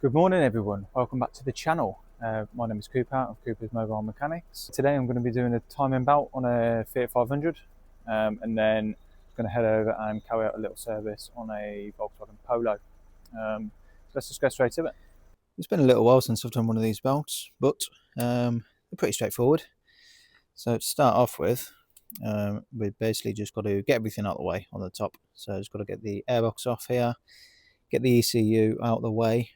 Good morning everyone, welcome back to the channel. My name is Cooper of Cooper's Mobile Mechanics. Today I'm going to be doing a timing belt on a Fiat 500 and then I'm going to head over and carry out a little service on a Volkswagen Polo. So let's just go straight to it. It's been a little while since I've done one of these belts, but they're pretty straightforward. So to start off with, we've basically just got to get everything out of the way on the top. So just got to get the airbox off here, get the ECU out of the way.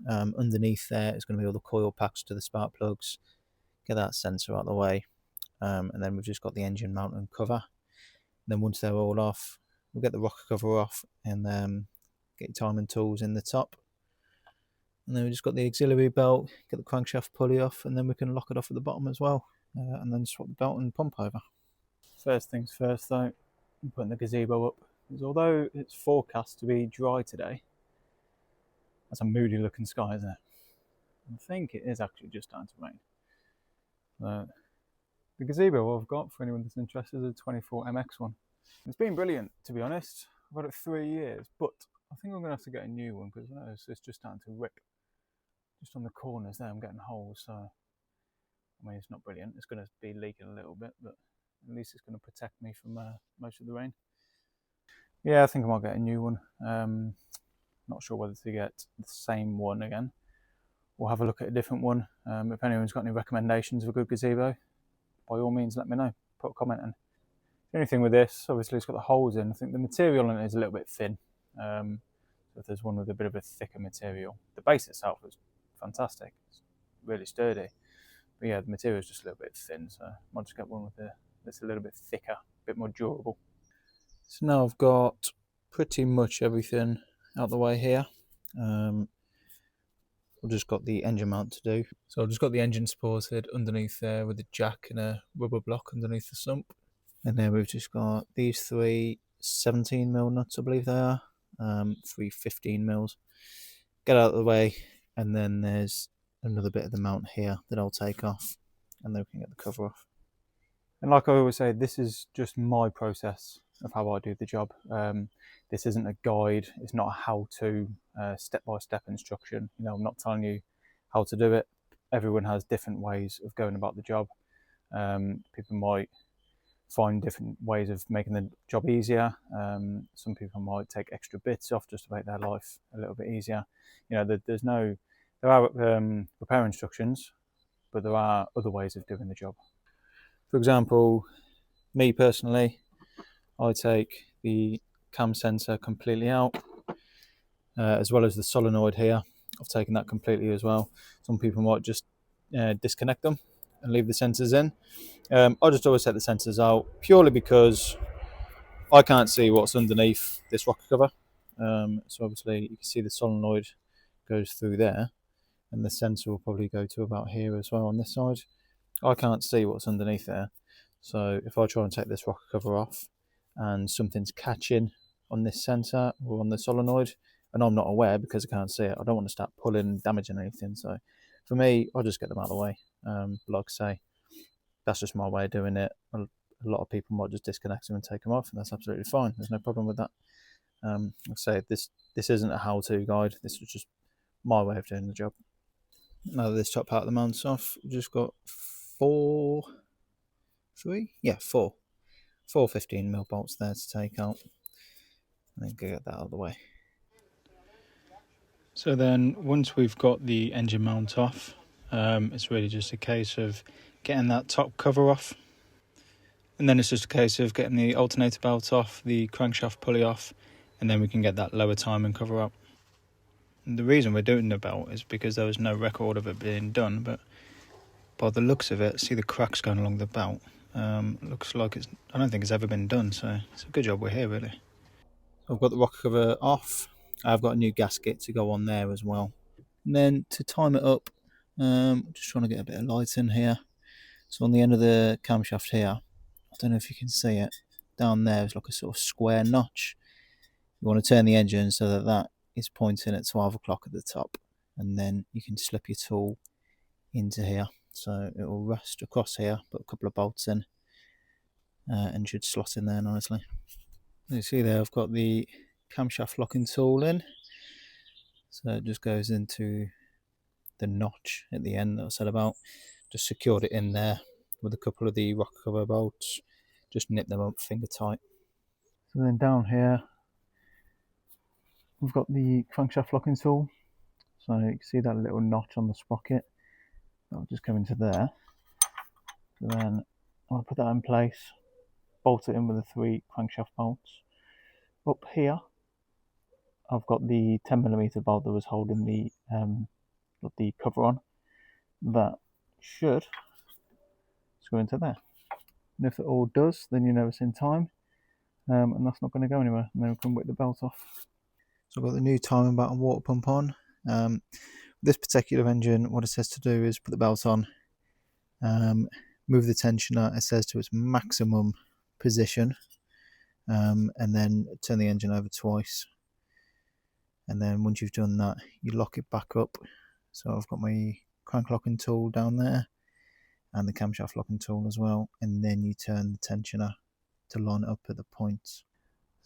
Underneath there is going to be all the coil packs to the spark plugs. Get that sensor out of the way, and then we've just got the engine mount and cover. And then once they're all off, we'll get the rocker cover off and get your timing tools in the top. And then we just got the auxiliary belt, get the crankshaft pulley off, and then we can lock it off at the bottom as well, and then swap the belt and pump over. First things first though, I'm putting the gazebo up, because although it's forecast to be dry today, that's a moody looking sky, isn't it? I think it is actually just starting to rain. The gazebo I've got, for anyone that's interested, is a 24MX one. It's been brilliant, to be honest. I've had it 3 years, but I think I'm going to have to get a new one because I notice it's just starting to rip. Just on the corners there, I'm getting holes, so I mean, it's not brilliant. It's going to be leaking a little bit, but at least it's going to protect me from most of the rain. Yeah, I think I might get a new one. Not sure whether to get the same one again or have a look at a different one. If anyone's got any recommendations of a good gazebo, by all means let me know, put a comment in. The only thing with this, obviously it's got the holes in. I think the material in it is a little bit thin. So if there's one with a bit of a thicker material, the base itself is fantastic, it's really sturdy, but yeah, the material is just a little bit thin, so I might just get one with that's a little bit thicker, a bit more durable. So now I've got pretty much everything out the way here. I've just got the engine mount to do. So I've just got the engine supported underneath there with a jack and a rubber block underneath the sump. And then we've just got these three 17mm nuts, I believe they are, 3 15mm. Get out of the way, and then there's another bit of the mount here that I'll take off, and then we can get the cover off. And like I always say, this is just my process of how I do the job. This isn't a guide, it's not a how-to, step-by-step instruction. You know, I'm not telling you how to do it. Everyone has different ways of going about the job. People might find different ways of making the job easier. Some people might take extra bits off just to make their life a little bit easier. You know, there are repair instructions, but there are other ways of doing the job. For example, me personally, I take the cam sensor completely out, as well as the solenoid here. I've taken that completely as well. Some people might just disconnect them and leave the sensors in. I just always take the sensors out purely because I can't see what's underneath this rocker cover. So obviously you can see the solenoid goes through there, and the sensor will probably go to about here as well on this side. I can't see what's underneath there. So if I try and take this rocker cover off and something's catching on this sensor or on the solenoid and I'm not aware because I can't see it, I don't want to start pulling and damaging anything. So for me, I'll just get them out of the way. Like I say, that's just my way of doing it. A lot of people might just disconnect them and take them off, and that's absolutely fine. There's no problem with that. Like I say, this isn't a how-to guide. This is just my way of doing the job. Now that this top part of the mount's off, we've just got four 15mm bolts there to take out, and then get that out of the way. So then once we've got the engine mount off, it's really just a case of getting that top cover off, and then it's just a case of getting the alternator belt off, the crankshaft pulley off, and then we can get that lower timing cover up. And the reason we're doing the belt is because there was no record of it being done, but by the looks of it, see the cracks going along the belt. Looks like I don't think it's ever been done, so it's a good job we're here, really. I've got the rocker cover off. I've got a new gasket to go on there as well. And then to time it up, just trying to get a bit of light in here. So on the end of the camshaft here, I don't know if you can see it, down there is like a sort of square notch. You want to turn the engine so that is pointing at 12 o'clock at the top, and then you can slip your tool into here. So it will rest across here, put a couple of bolts in, and should slot in there nicely. You see there, I've got the camshaft locking tool in. So it just goes into the notch at the end that I said about. Just secured it in there with a couple of the rocker cover bolts. Just nip them up finger tight. So then down here we've got the crankshaft locking tool. So you can see that little notch on the sprocket. That'll just go into there. So then I'll put that in place, bolt it in with the 3 crankshaft bolts. Up here I've got the 10mm bolt that was holding the cover on. That should screw into there. And if it all does, then you know it's in time, and that's not going to go anywhere. And then we can whip the belt off. So I've got the new timing belt and water pump on. This particular engine, what it says to do is put the belt on, move the tensioner, it says to its maximum position, and then turn the engine over twice. And then once you've done that, you lock it back up. So I've got my crank locking tool down there and the camshaft locking tool as well, and then you turn the tensioner to line it up at the points.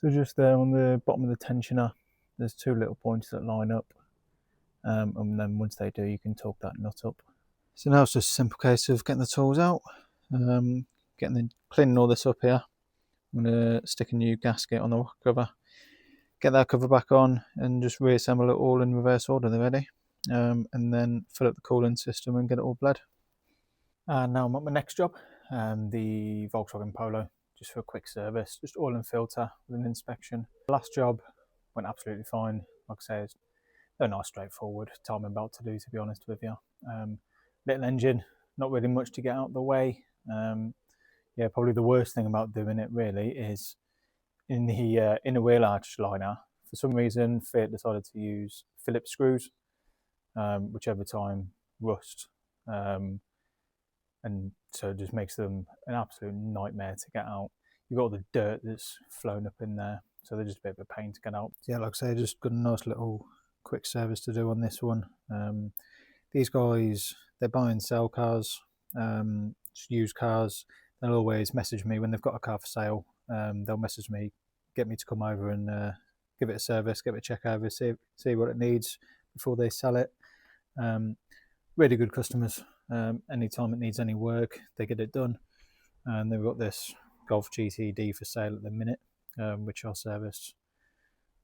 So just there on the bottom of the tensioner, there's 2 little points that line up, and then once they do, you can torque that nut up. So now it's just a simple case of getting the tools out, cleaning all this up here. I'm going to stick a new gasket on the rocker cover, get that cover back on, and just reassemble it all in reverse order. They're ready, and then fill up the cooling system and get it all bled. And now I'm at my next job, the Volkswagen Polo, just for a quick service, just oil and filter with an inspection. The last job went absolutely fine. Like I say, it's a nice straightforward timing belt to do, to be honest with you. Little engine, not really much to get out of the way. Yeah, probably the worst thing about doing it really is in the inner wheel arch liner. For some reason, Fiat decided to use Phillips screws, which over time rust. And so it just makes them an absolute nightmare to get out. You've got all the dirt that's flown up in there, so they're just a bit of a pain to get out. Yeah, like I say, just got a nice little quick service to do on this one. These guys, they buy and sell cars, used cars. They'll always message me when they've got a car for sale. They'll message me, get me to come over and give it a service, give it a check over, see what it needs before they sell it. Really good customers. Anytime it needs any work, they get it done. And they've got this Golf GTD for sale at the minute, which I serviced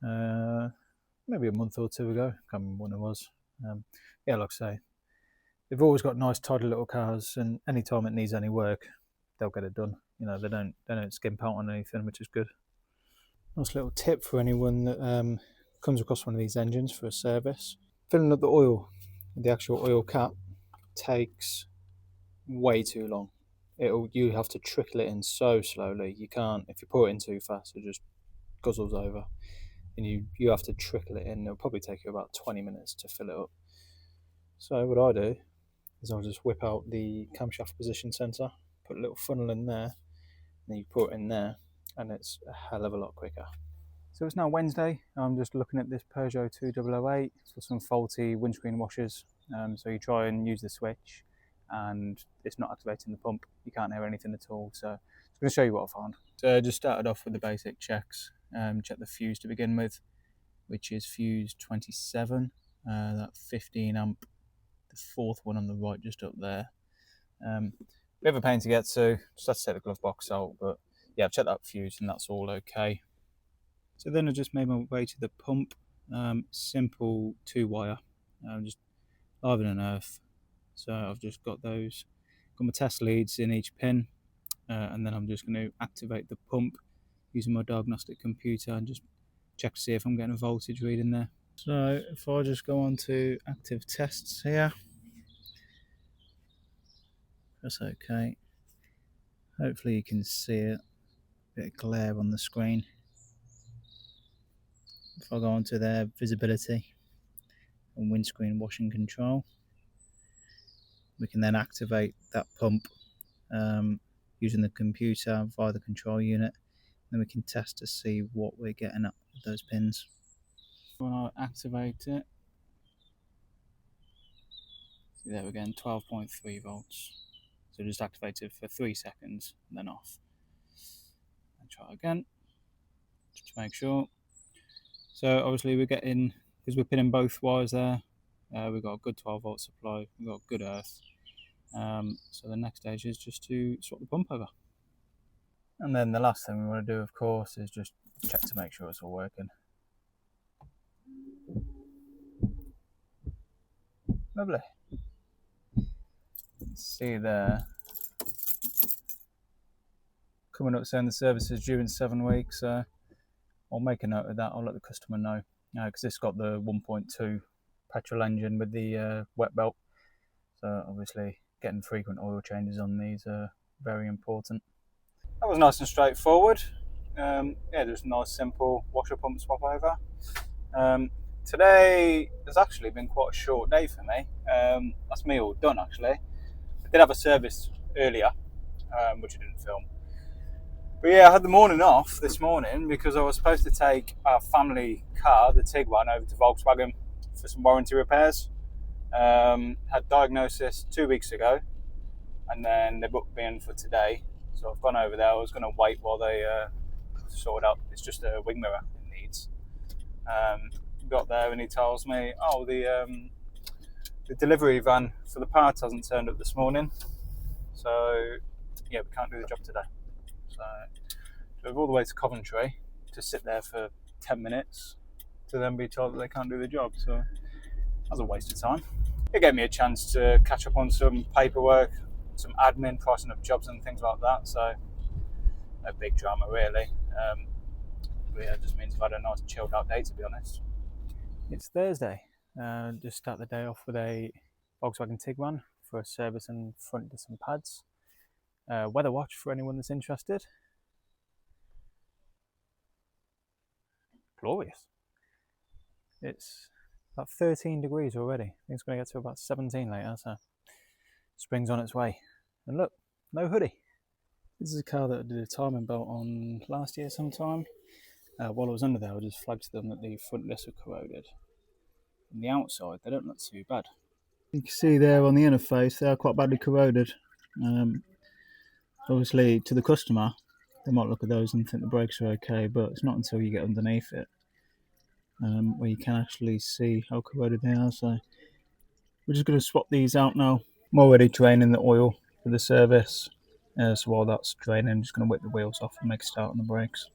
maybe a month or 2 ago. Can't remember when it was. Yeah, like I say, they've always got nice, tidy little cars, and anytime it needs any work, they'll get it done. You know, they don't skimp out on anything, which is good. Nice little tip for anyone that comes across one of these engines for a service: filling up the oil, the actual oil cap, takes way too long. You have to trickle it in so slowly. You can't, if you pour it in too fast, it just guzzles over. And you have to trickle it in. It'll probably take you about 20 minutes to fill it up. So what I do is I'll just whip out the camshaft position sensor, put a little funnel in there, and then you put it in there, and it's a hell of a lot quicker. So it's now Wednesday. I'm just looking at this Peugeot 2008 for some faulty windscreen washers. So you try and use the switch, and it's not activating the pump. You can't hear anything at all. So I'm going to show you what I found. So I just started off with the basic checks. Check the fuse to begin with, which is fuse 27, that 15 amp, the 4th one on the right just up there. Bit of a pain to get to, just have to take the glove box out, but yeah, I've checked that fuse and that's all okay. So then I just made my way to the pump, simple 2-wire, just live and earth. So I've just got got my test leads in each pin, and then I'm just going to activate the pump using my diagnostic computer and just check to see if I'm getting a voltage read in there. So if I just go on to active tests here, that's okay. Hopefully you can see it, a bit of glare on the screen. If I go on to their visibility and windscreen washing control, we can then activate that pump using the computer via the control unit. Then we can test to see what we're getting at with those pins. When I activate it, see there again, 12.3 volts. So just activate it for 3 seconds and then off. And try again, just to make sure. So obviously we're getting because we're pinning both wires there. We've got a good 12-volt supply, we've got good earth. So the next stage is just to swap the pump over. And then the last thing we want to do, of course, is just check to make sure it's all working. Lovely. See there, coming up saying the service is due in 7 weeks. I'll make a note of that. I'll let the customer know, because it's got the 1.2 petrol engine with the wet belt, so obviously getting frequent oil changes on these are very important. That was nice and straightforward. Yeah, just a nice simple washer pump swap over. Today has actually been quite a short day for me. That's me all done actually. I did have a service earlier, which I didn't film. But yeah, I had the morning off this morning because I was supposed to take our family car, the Tiguan, over to Volkswagen for some warranty repairs. Had diagnosis 2 weeks ago, and then they booked me in for today. So I've gone over there. I was going to wait while they sort out. It's just a wing mirror it needs. Got there and he tells me, oh, the delivery van for the parts hasn't turned up this morning, so yeah, we can't do the job today. So drove all the way to Coventry to sit there for 10 minutes to then be told that they can't do the job. So that was a waste of time. It gave me a chance to catch up on some paperwork, some admin, pricing up jobs and things like that. So no big drama really. But yeah, it just means I've had a nice chilled out day, to be honest. It's Thursday. Just start the day off with a Volkswagen Tiguan for a service and front disc and pads. Weather watch for anyone that's interested. Glorious. It's about 13 degrees already. I think it's going to get to about 17 later, so spring's on its way. And look, no hoodie. This is a car that I did a timing belt on last year sometime. While I was under there, I just flagged to them that the front discs were corroded. On the outside, they don't look too bad. You can see there on the inner face, they are quite badly corroded. Obviously, to the customer, they might look at those and think the brakes are okay, but it's not until you get underneath it where you can actually see how corroded they are. So we're just going to swap these out now. I'm already draining the oil for the service. So while that's draining, I'm just going to whip the wheels off and make a start on the brakes.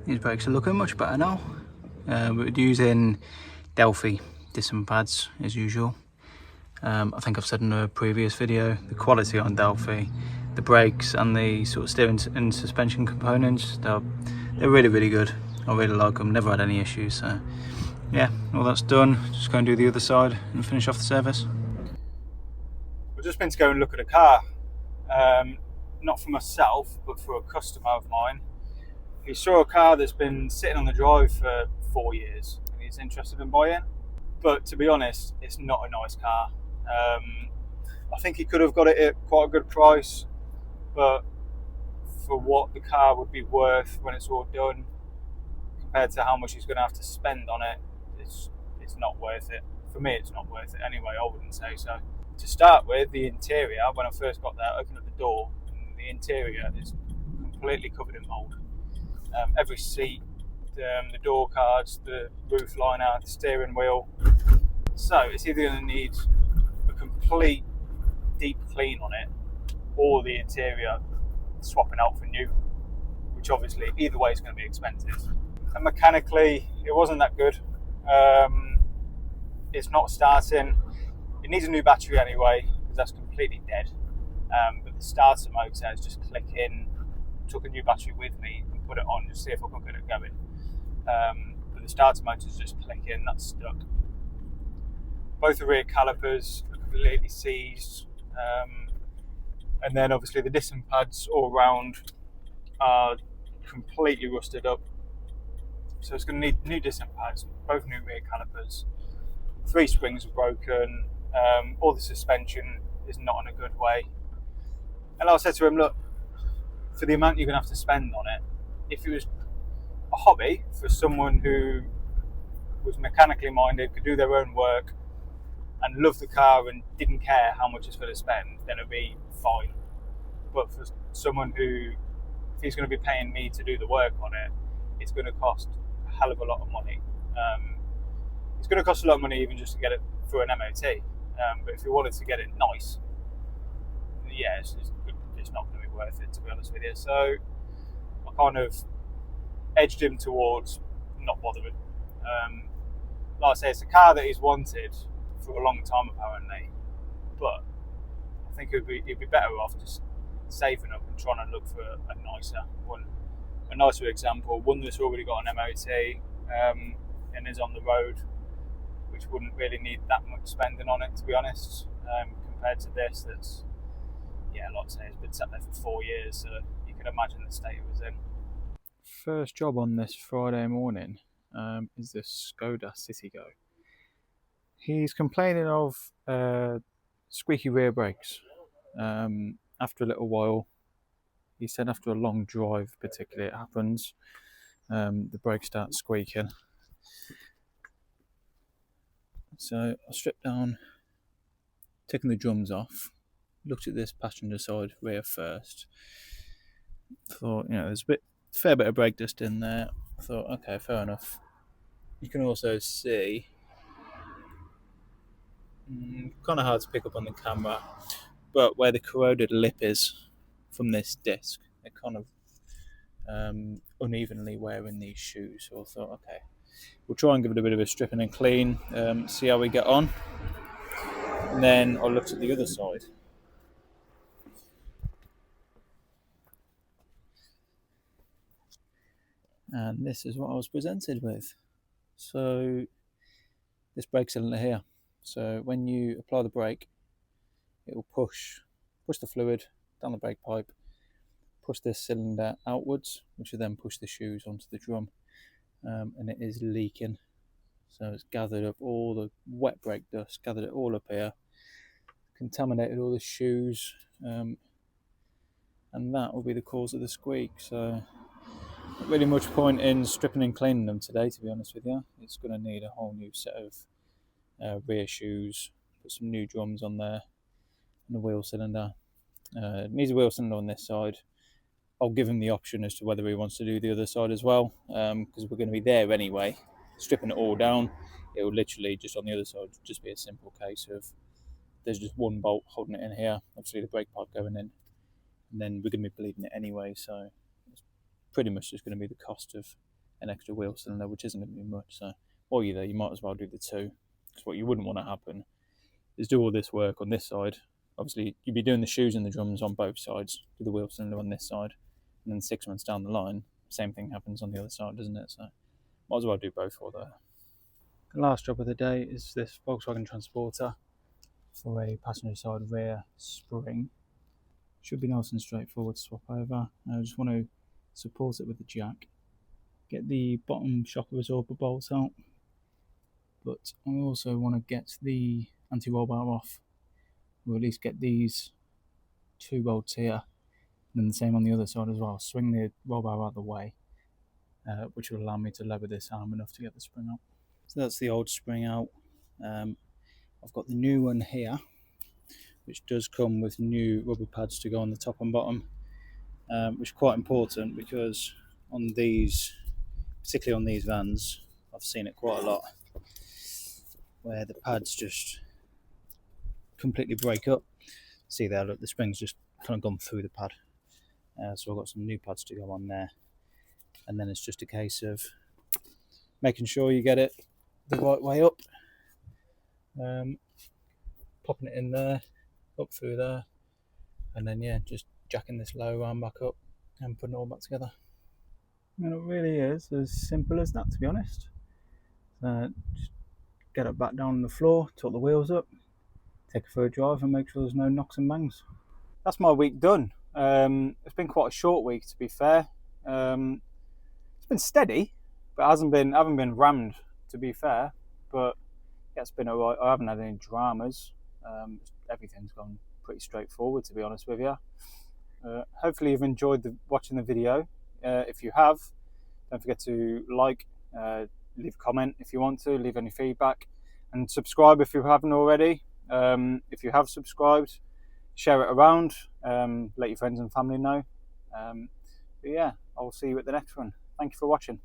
These brakes are looking much better now. We're using Delphi disc and pads as usual. I think I've said in a previous video, the quality on Delphi, the brakes and the sort of steering and suspension components, they're really, really good. I really like them, never had any issues. So yeah, all that's done. Just go and do the other side and finish off the service. just been to go and look at a car, not for myself, but for a customer of mine. He saw a car that's been sitting on the drive for 4 years and he's interested in buying. But to be honest, it's not a nice car. I think he could have got it at quite a good price, but for what the car would be worth when it's all done, compared to how much he's going to have to spend on it, it's not worth it. For me, it's not worth it anyway, I wouldn't say so. To start with, the interior, when I first got there, I opened up the door, and the interior is completely covered in mould. Every seat, the door cards, the roof liner, the steering wheel. So it's either going to need a complete deep clean on it, or the interior swapping out for new, which obviously either way is going to be expensive. And mechanically, it wasn't that good. It's not starting. It needs a new battery anyway, because that's completely dead. But the starter motor is just clicking. Took a new battery with me and put it on just to see if I could get it going. But the starter motor is just clicking, that's stuck. Both the rear calipers are completely seized. And then obviously the disc pads all round are completely rusted up. So it's going to need new disc pads, both new rear calipers. 3 springs are broken. All the suspension is not in a good way. And I said to him, look, for the amount you're going to have to spend on it, if it was a hobby for someone who was mechanically minded, could do their own work and loved the car and didn't care how much it's going to spend, then it'd be fine. But for someone who, if he's going to be paying me to do the work on it, it's going to cost a hell of a lot of money. It's going to cost a lot of money even just to get it through an MOT. But if you wanted to get it nice, yeah, it's not going to be worth it, to be honest with you. So I kind of edged him towards not bothering. Like I say, it's a car that he's wanted for a long time apparently, but I think he'd be better off just saving up and trying to look for a nicer one. A nicer example, one that's already got an MOT and is on the road, which wouldn't really need that much spending on it, to be honest, compared to this that's, yeah, like I say, it's been sat there for 4 years, so you can imagine the state it was in. First job on this Friday morning is the Skoda CitiGo. He's complaining of squeaky rear brakes. After a little while, he said after a long drive particularly, it happens. The brakes start squeaking. So I stripped down, taking the drums off, looked at this passenger side rear first. Thought, there's a fair bit of brake dust in there. I thought, okay, fair enough. You can also see, kind of hard to pick up on the camera, but where the corroded lip is from this disc, they're kind of unevenly wearing these shoes. So I thought, okay, we'll try and give it a bit of a stripping and clean, see how we get on. And then I looked at the other side. And this is what I was presented with. So this brake cylinder here. So when you apply the brake, it will push the fluid down the brake pipe, push this cylinder outwards, which will then push the shoes onto the drum. And it is leaking. So it's gathered up all the wet brake dust, gathered it all up here, contaminated all the shoes, and that will be the cause of the squeak. So not really much point in stripping and cleaning them today, to be honest with you. It's going to need a whole new set of rear shoes, put some new drums on there, and a wheel cylinder. It needs a wheel cylinder on this side. I'll give him the option as to whether he wants to do the other side as well, because we're going to be there anyway. Stripping it all down, it will literally just on the other side just be a simple case of there's just one bolt holding it in here, obviously the brake pipe going in, and then we're going to be bleeding it anyway, so it's pretty much just going to be the cost of an extra wheel cylinder, which isn't going to be much. So while you're there, you might as well do the two, because what you wouldn't want to happen is do all this work on this side. Obviously you'd be doing the shoes and the drums on both sides, do the wheel cylinder on this side, and then 6 months down the line, same thing happens on the other side, doesn't it? So might as well do both for there. The last job of the day is this Volkswagen Transporter. for a passenger side rear spring. Should be nice and straightforward to swap over. I just want to support it with the jack. Get the bottom shock absorber bolts out, but I also want to get the anti-roll bar off, or at least get these 2 bolts here, and then the same on the other side as well. Swing the roll bar out of the way, which will allow me to lever this arm enough to get the spring out. So that's the old spring out. I've got the new one here, which does come with new rubber pads to go on the top and bottom, which is quite important because on these, particularly on these vans, I've seen it quite a lot, where the pads just completely break up. See there, look, the spring's just kind of gone through the pad. So I've got some new pads to go on there. And then it's just a case of making sure you get it the right way up. Popping it in there, up through there. And then, yeah, just jacking this lower arm back up and putting it all back together. And it really is as simple as that, to be honest. Just get it back down on the floor, tilt the wheels up, take it for a drive and make sure there's no knocks and bangs. That's my week done. It's been quite a short week, to be fair. It's been steady, but I haven't been rammed, to be fair. But yeah, it's been alright. I haven't had any dramas. Everything's gone pretty straightforward, to be honest with you. Hopefully you've enjoyed watching the video. If you have, don't forget to like, leave a comment if you want to, leave any feedback, and subscribe if you haven't already. If you have subscribed, share it around, let your friends and family know. But yeah, I'll see you at the next one. Thank you for watching.